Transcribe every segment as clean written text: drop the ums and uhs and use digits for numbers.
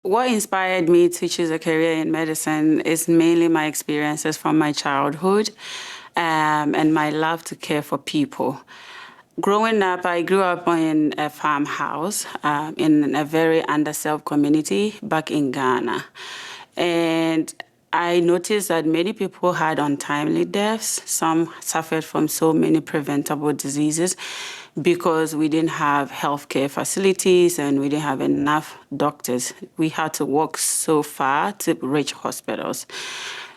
What inspired me to choose a career in medicine is mainly my experiences from my childhood and my love to care for people. Growing up, I grew up in a farmhouse in a very underserved community back in Ghana. And I noticed that many people had untimely deaths. Some suffered from so many preventable diseases because we didn't have healthcare facilities and we didn't have enough doctors. We had to walk so far to reach hospitals.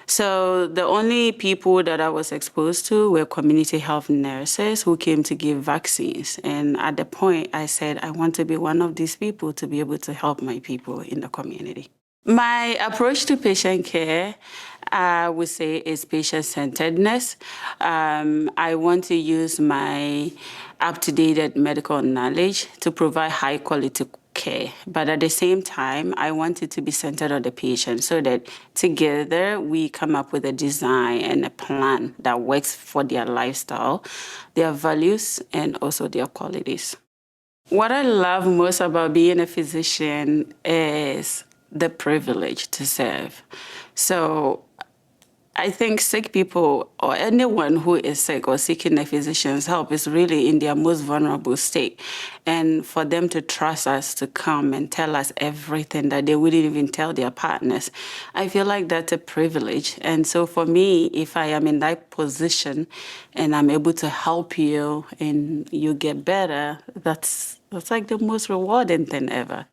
So the only people that I was exposed to were community health nurses who came to give vaccines. And at the point, I said, I want to be one of these people to be able to help my people in the community. My approach to patient care, I would say, is patient-centeredness. I want to use my up-to-date medical knowledge to provide high-quality care. But at the same time, I want it to be centered on the patient so that together we come up with a design and a plan that works for their lifestyle, their values, and also their qualities. What I love most about being a physician is the privilege to serve. So I think sick people or anyone who is sick or seeking a physician's help is really in their most vulnerable state. And for them to trust us to come and tell us everything that they wouldn't even tell their partners, I feel like that's a privilege. And so for me, if I am in that position and I'm able to help you and you get better, that's like the most rewarding thing ever.